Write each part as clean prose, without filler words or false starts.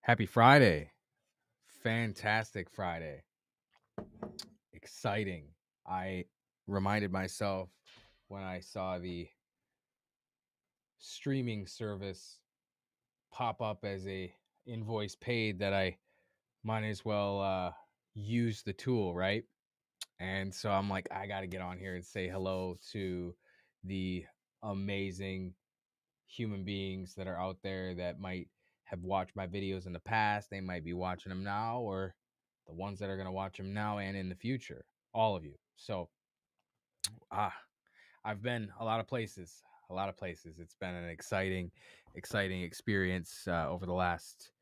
Happy Friday. Fantastic Friday. Exciting. I reminded myself when I saw the streaming service pop up as a invoice paid that I might as well use the tool, right? And so I'm like, I got to get on here and say hello to the amazing human beings that are out there that might have watched my videos in the past. They might be watching them now, or the ones that are going to watch them now and in the future. All of you. So, ah, I've been a lot of places. A lot of places. It's been an exciting experience over the last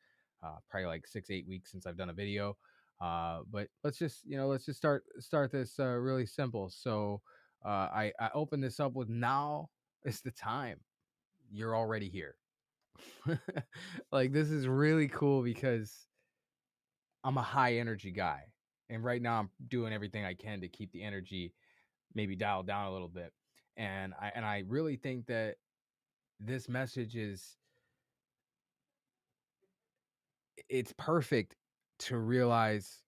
probably like 6-8 weeks since I've done a video. But let's just start this really simple. So I open this up with now is the time. You're already here. Like, this is really cool because I'm a high energy guy. And right now I'm doing everything I can to keep the energy maybe dialed down a little bit. And I really think that this message it's perfect to realize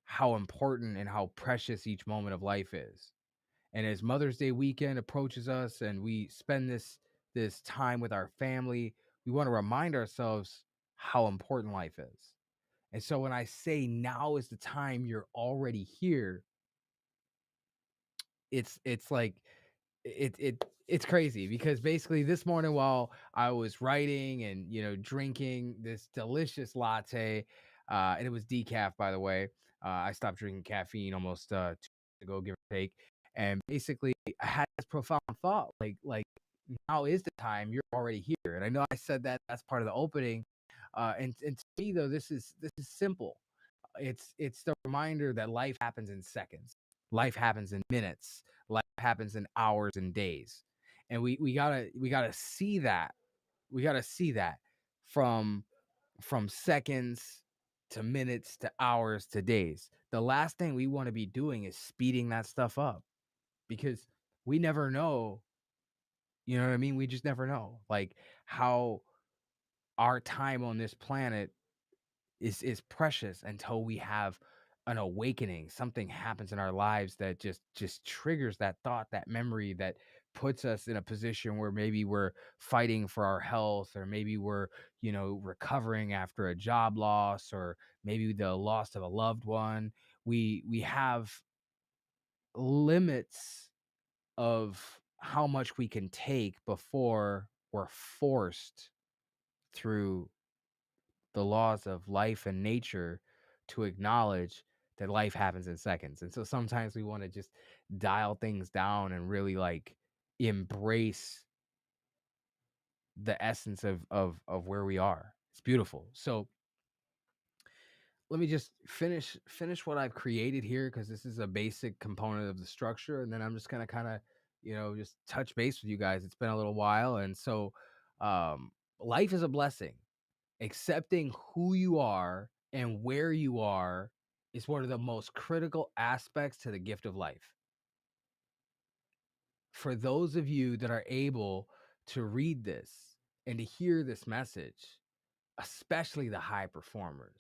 how important and how precious each moment of life is. And as Mother's Day weekend approaches us and we spend this time with our family, we want to remind ourselves how important life is. And so when I say now is the time, you're already here, it's like it's crazy because basically this morning while I was writing and drinking this delicious latte, and it was decaf, by the way. I stopped drinking caffeine almost 2 years ago, give or take. And basically I had this profound thought, like now is the time, you're already here. And I know I said that's part of the opening, and to me though, this is simple. It's the reminder that life happens in seconds. Life happens in minutes. Life happens in hours and days. And we gotta see that. We gotta see that from seconds to minutes to hours to days. The last thing we want to be doing is speeding that stuff up because we never know, you know what I mean? We just never know like how our time on this planet is precious until we have an awakening. Something happens in our lives that just triggers that thought, that memory, that puts us in a position where maybe we're fighting for our health, or maybe we're recovering after a job loss, or maybe the loss of a loved one. We have limits of how much we can take before we're forced through the laws of life and nature to acknowledge that life happens in seconds. And so sometimes we want to just dial things down and really like embrace the essence of where we are. It's beautiful. So let me just finish what I've created here, because this is a basic component of the structure, and then I'm just gonna kind of just touch base with you guys. It's been a little while, and so um life is a blessing. Accepting who you are and where you are is one of the most critical aspects to the gift of life. For those of you that are able to read this and to hear this message, especially the high performers,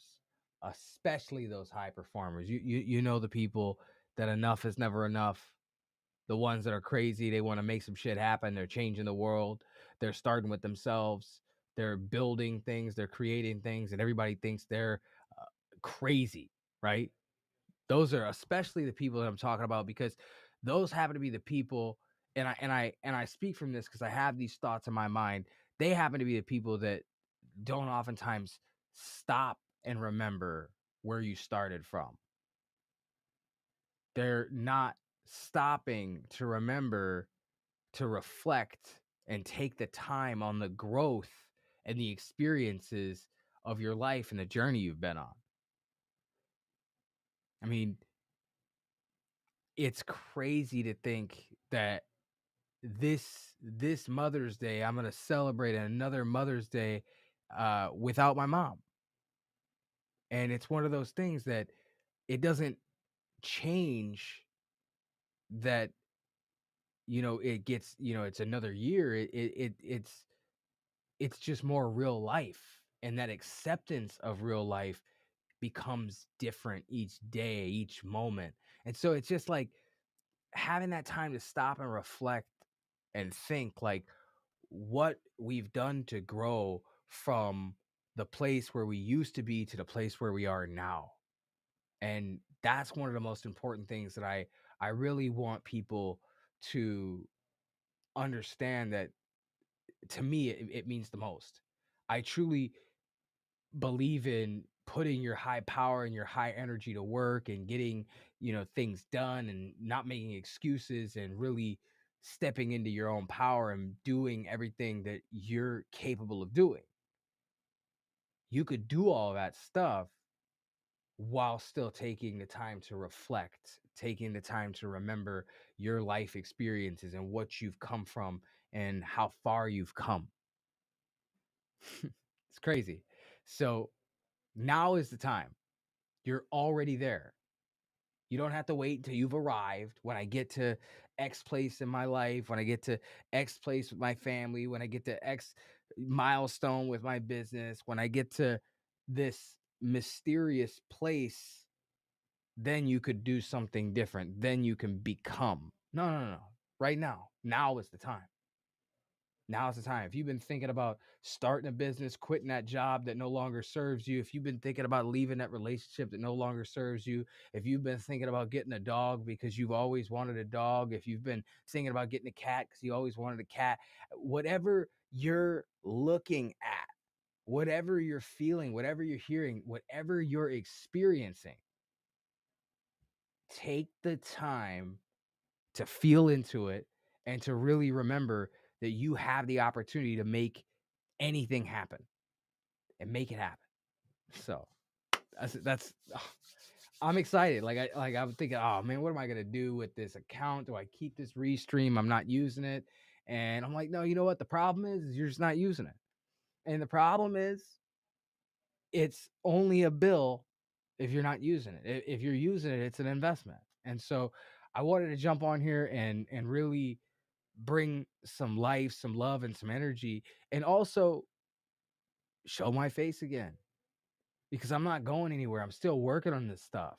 especially those high performers, you know, the people that enough is never enough. The ones that are crazy, they want to make some shit happen. They're changing the world. They're starting with themselves. They're building things. They're creating things, and everybody thinks they're uh, crazy, right? Those are especially the people that I'm talking about, because those happen to be the people. And I speak from this because I have these thoughts in my mind. They happen to be the people that don't oftentimes stop and remember where you started from. They're not stopping to remember, to reflect and take the time on the growth and the experiences of your life and the journey you've been on. I mean, it's crazy to think that this Mother's Day, I'm going to celebrate another Mother's Day without my mom. And it's one of those things that it doesn't change that, it gets, it's another year. It's just more real life. And that acceptance of real life becomes different each day, each moment. And so it's just like having that time to stop and reflect and think like what we've done to grow from the place where we used to be to the place where we are now. And that's one of the most important things that I really want people to understand, that to me it means the most. I truly believe in putting your high power and your high energy to work and getting, things done and not making excuses and really stepping into your own power and doing everything that you're capable of doing. You could do all that stuff while still taking the time to reflect, taking the time to remember your life experiences and what you've come from and how far you've come. It's crazy. So now is the time. You're already there. You don't have to wait until you've arrived. When I get to X place in my life, when I get to X place with my family, when I get to X milestone with my business, when I get to this mysterious place, then you could do something different. Then you can become. No, no, no, no. Right now. Now is the time. Now's the time. If you've been thinking about starting a business, quitting that job that no longer serves you, if you've been thinking about leaving that relationship that no longer serves you, if you've been thinking about getting a dog because you've always wanted a dog, if you've been thinking about getting a cat because you always wanted a cat, whatever you're looking at, whatever you're feeling, whatever you're hearing, whatever you're experiencing, take the time to feel into it and to really remember that you have the opportunity to make anything happen and make it happen. So that's I'm excited. I'm thinking, oh man, what am I gonna do with this account? Do I keep this restream? I'm not using it. And I'm like, no, you know what? The problem is you're just not using it. And the problem is it's only a bill if you're not using it. If you're using it, it's an investment. And so I wanted to jump on here and really bring some life, some love, and some energy, and also show my face again, because I'm not going anywhere. I'm still working on this stuff.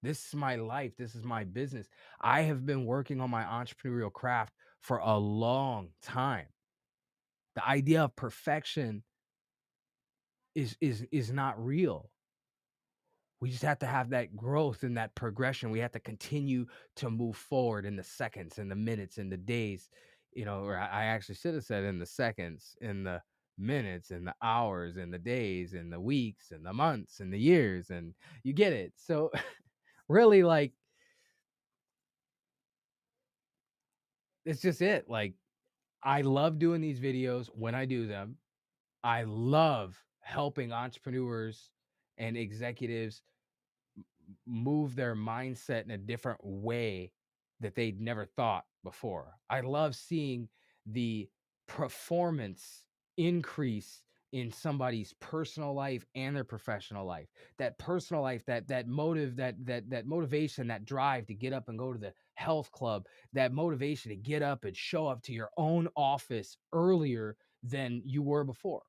This is my life. This is my business. I have been working on my entrepreneurial craft for a long time. The idea of perfection is not real. We just have to have that growth and that progression. We have to continue to move forward in the seconds and the minutes and the days, or I actually should have said in the seconds, in the minutes and the hours and the days and the weeks and the months and the years, and you get it. So really, like, it's just it. Like, I love doing these videos when I do them. I love helping entrepreneurs and executives move their mindset in a different way that they'd never thought before. I love seeing the performance increase in somebody's personal life and their professional life. That personal life, that motive, that motivation, that drive to get up and go to the health club, that motivation to get up and show up to your own office earlier than you were before,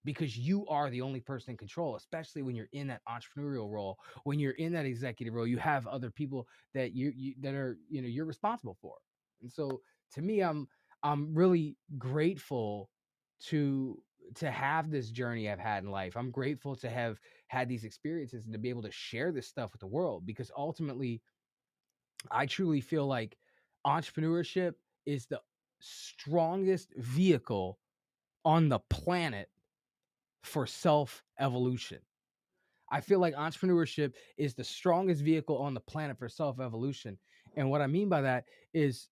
because you are the only person in control, especially when you're in that entrepreneurial role. When you're in that executive role, you have other people that you that are, you're responsible for. And so to me, I'm really grateful to have this journey I've had in life. I'm grateful to have had these experiences and to be able to share this stuff with the world, because ultimately I truly feel like entrepreneurship is the strongest vehicle on the planet for self evolution. I feel like entrepreneurship is the strongest vehicle on the planet for self evolution. And what I mean by that is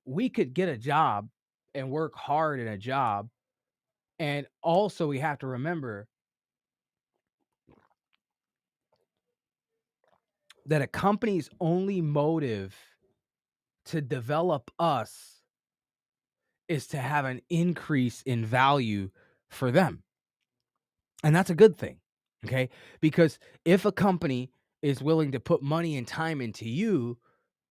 we could get a job and work hard in a job. And also, we have to remember that a company's only motive to develop us is to have an increase in value for them. And that's a good thing. Okay. Because if a company is willing to put money and time into you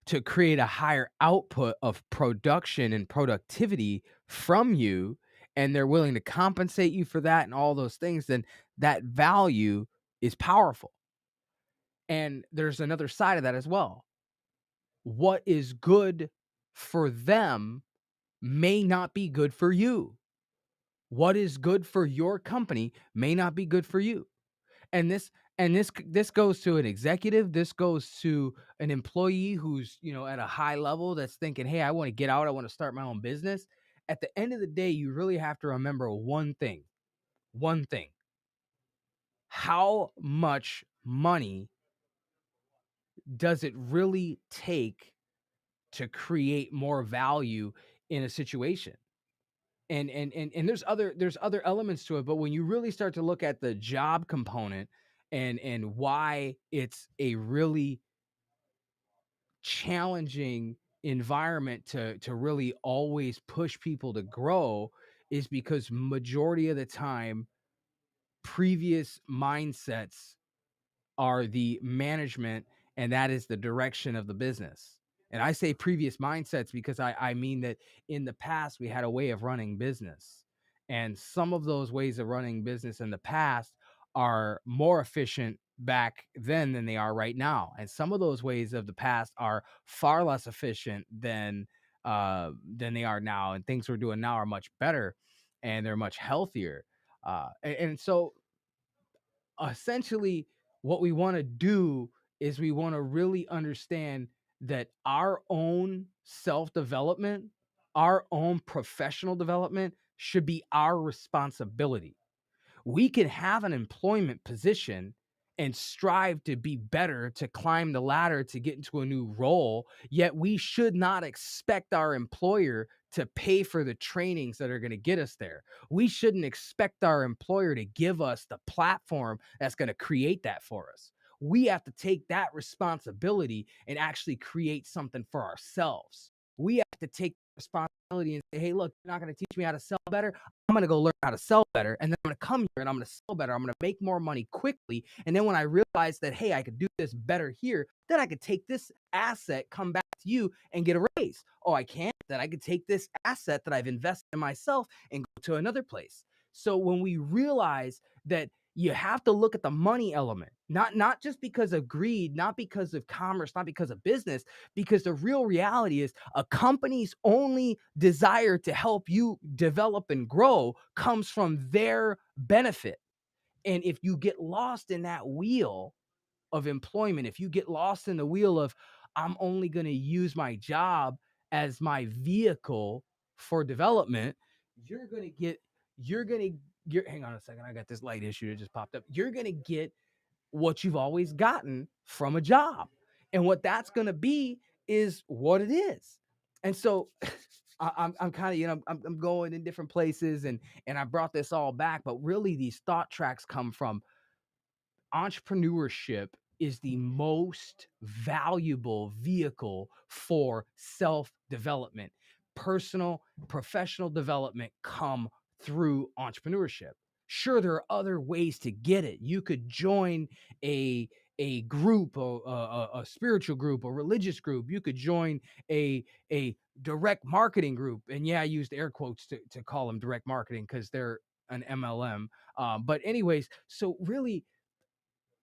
to create a higher output of production and productivity from you, and they're willing to compensate you for that and all those things, then that value is powerful. And there's another side of that as well. What is good for them may not be good for you. What is good for your company may not be good for you. And this goes to an executive, this goes to an employee who's, at a high level that's thinking, "Hey, I want to get out, I want to start my own business." At the end of the day, you really have to remember one thing. One thing. How much money does it really take to create more value in a situation? And there's other elements to it, but when you really start to look at the job component and why it's a really challenging environment to really always push people to grow, is because majority of the time previous mindsets are the management, and that is the direction of the business. And I say previous mindsets because I mean that in the past we had a way of running business. And some of those ways of running business in the past are more efficient back then than they are right now. And some of those ways of the past are far less efficient than they are now. And things we're doing now are much better and they're much healthier. And so essentially what we want to do is we want to really understand that our own self-development, our own professional development should be our responsibility. We can have an employment position and strive to be better, to climb the ladder, to get into a new role, yet we should not expect our employer to pay for the trainings that are going to get us there. We shouldn't expect our employer to give us the platform that's going to create that for us. We have to take that responsibility and actually create something for ourselves. We have to take responsibility and say, "Hey, look, you're not going to teach me how to sell better. I'm going to go learn how to sell better. And then I'm going to come here and I'm going to sell better. I'm going to make more money quickly. And then when I realize that, hey, I could do this better here, then I could take this asset, come back to you and get a raise. Oh, I can't. Then I could take this asset that I've invested in myself and go to another place." So when we realize that you have to look at the money element, not just because of greed, not because of commerce, not because of business, because the real reality is a company's only desire to help you develop and grow comes from their benefit. And if you get lost in that wheel of employment, if you get lost in the wheel of, "I'm only going to use my job as my vehicle for development," you're going to get, you're going to, you're, hang on a second. I got this light issue that just popped up. You're going to get what you've always gotten from a job. And what that's going to be is what it is. And so I'm kind of, I'm going in different places and I brought this all back, but really these thought tracks come from entrepreneurship is the most valuable vehicle for self-development. Personal, professional development come through entrepreneurship. Sure, there are other ways to get it. You could join a group, a spiritual group, a religious group. You could join a direct marketing group. And yeah, I used air quotes to call them direct marketing because they're an MLM. But anyways, so really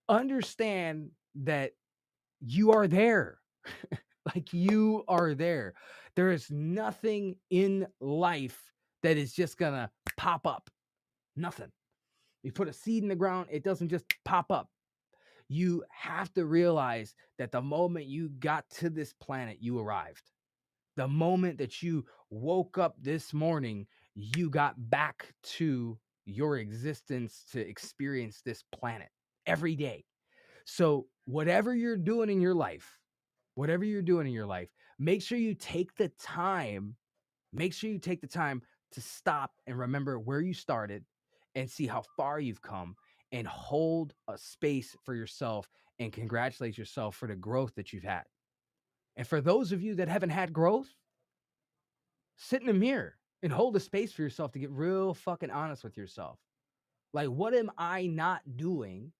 understand that you are there. Like you are there. There is nothing in life that is just gonna pop up. Nothing. You put a seed in the ground, it doesn't just pop up. You have to realize that the moment you got to this planet, you arrived. The moment that you woke up this morning, you got back to your existence to experience this planet every day. So whatever you're doing in your life, whatever you're doing in your life, make sure you take the time, make sure you take the time to stop and remember where you started and see how far you've come and hold a space for yourself and congratulate yourself for the growth that you've had. And for those of you that haven't had growth, sit in the mirror and hold a space for yourself to get real fucking honest with yourself. Like, what am I not doing?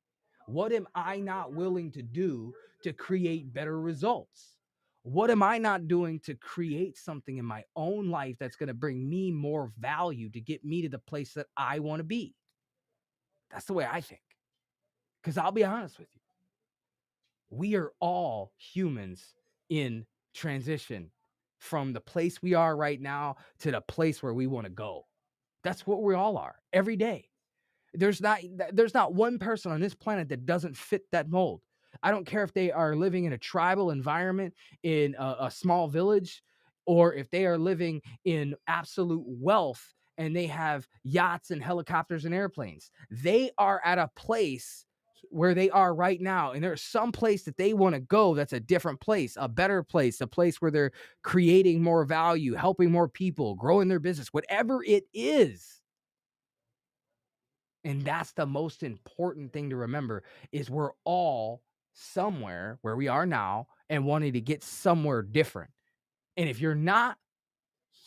What am I not willing to do to create better results? What am I not doing to create something in my own life that's going to bring me more value to get me to the place that I want to be? That's the way I think. Because I'll be honest with you, we are all humans in transition from the place we are right now to the place where we want to go. That's what we all are every day. There's not one person on this planet that doesn't fit that mold. I don't care if they are living in a tribal environment in a small village, or if they are living in absolute wealth and they have yachts and helicopters and airplanes. They are at a place where they are right now, and there's some place that they want to go that's a different place, a better place, a place where they're creating more value, helping more people, growing their business, whatever it is. And that's the most important thing to remember, is we're all somewhere where we are now and wanting to get somewhere different. And if you're not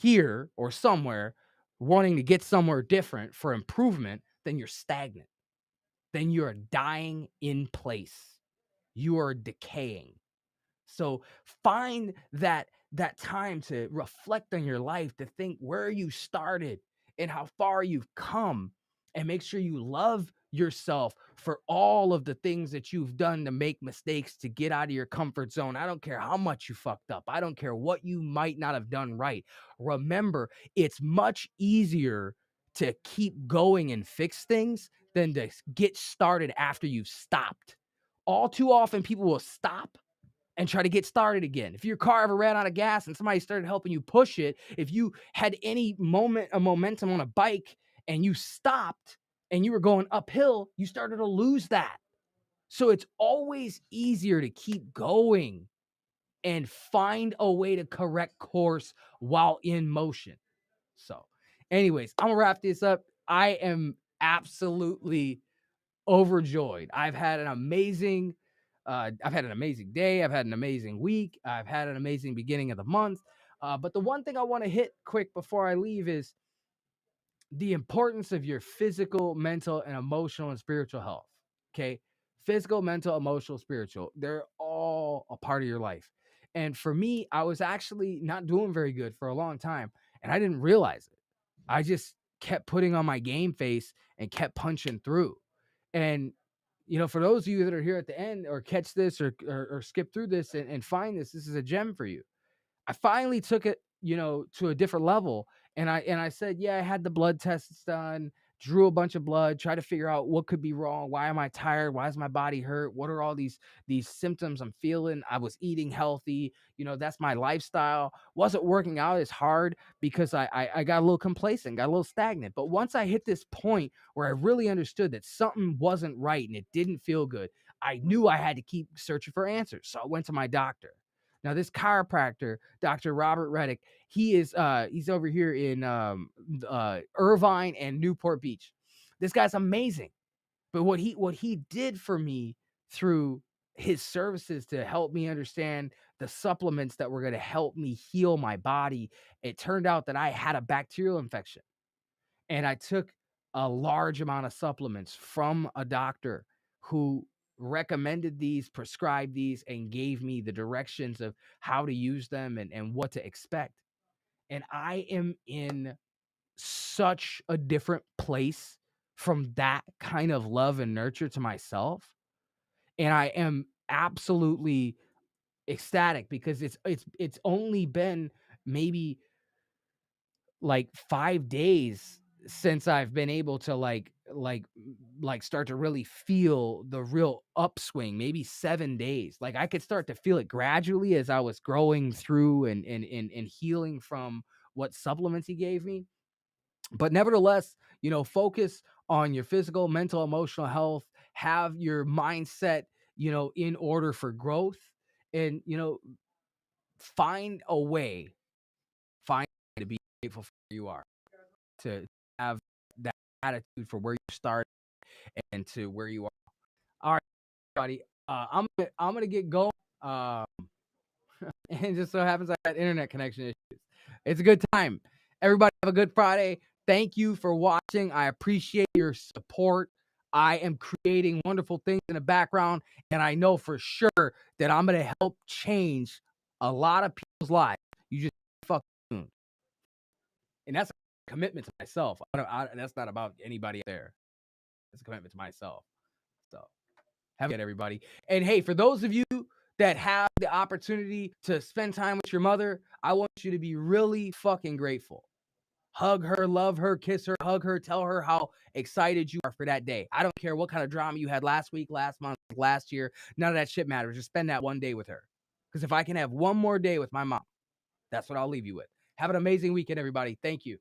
here or somewhere wanting to get somewhere different for improvement, then you're stagnant. Then you're dying in place. You are decaying. So find that time to reflect on your life, to think where you started and how far you've come, and make sure you love yourself for all of the things that you've done to make mistakes, to get out of your comfort zone. I don't care how much you fucked up. I don't care what you might not have done right. Remember, it's much easier to keep going and fix things than to get started after you've stopped. All too often, people will stop and try to get started again. If your car ever ran out of gas and somebody started helping you push it, if you had any momentum on a bike and you stopped and you were going uphill, you started to lose that. So it's always easier to keep going and find a way to correct course while in motion. So, anyways, I'm gonna wrap this up. I am absolutely overjoyed. I've had an amazing day. I've had an amazing week. I've had an amazing beginning of the month. But the one thing I want to hit quick before I leave is the importance of your physical, mental, and emotional and spiritual health. Okay. Physical, mental, emotional, spiritual. They're all a part of your life. And for me, I was actually not doing very good for a long time, and I didn't realize it. I just kept putting on my game face and kept punching through. And, for those of you that are here at the end, or catch this or skip through this and find this is a gem for you. I finally took it, to a different level. And I said, yeah, I had the blood tests done, drew a bunch of blood, try to figure out what could be wrong. Why am I tired? Why does my body hurt? What are all these symptoms I'm feeling? I was eating healthy. That's my lifestyle. Wasn't working out as hard because I got a little complacent, got a little stagnant. But once I hit this point where I really understood that something wasn't right and it didn't feel good, I knew I had to keep searching for answers. So I went to my doctor. Now, this chiropractor, Dr. Robert Reddick, he's over here in Irvine and Newport Beach. This guy's amazing. But what he did for me through his services to help me understand the supplements that were going to help me heal my body, it turned out that I had a bacterial infection. And I took a large amount of supplements from a doctor who recommended these, prescribed these, and gave me the directions of how to use them and what to expect. And I am in such a different place from that kind of love and nurture to myself. And I am absolutely ecstatic because it's only been maybe like 5 days since I've been able to start to really feel the real upswing, maybe 7 days. Like I could start to feel it gradually as I was growing through and healing from what supplements he gave me. But nevertheless, focus on your physical, mental, emotional health, have your mindset, in order for growth, and, find a way, find a way to be grateful for where you are, to have that attitude for where you start and to where you are. All right, everybody. I'm gonna get going. And it just so happens I had internet connection issues. It's a good time. Everybody have a good Friday. Thank you for watching. I appreciate your support. I am creating wonderful things in the background, and I know for sure that I'm going to help change a lot of people's lives. You just fuck soon. And that's a commitment to myself. That's not about anybody out there. It's a commitment to myself. So have a good everybody. And hey, for those of you that have the opportunity to spend time with your mother, I want you to be really fucking grateful. Hug her, love her, kiss her, hug her, tell her how excited you are for that day. I don't care what kind of drama you had last week, last month, last year. None of that shit matters. Just spend that one day with her. Because if I can have one more day with my mom, that's what I'll leave you with. Have an amazing weekend, everybody. Thank you.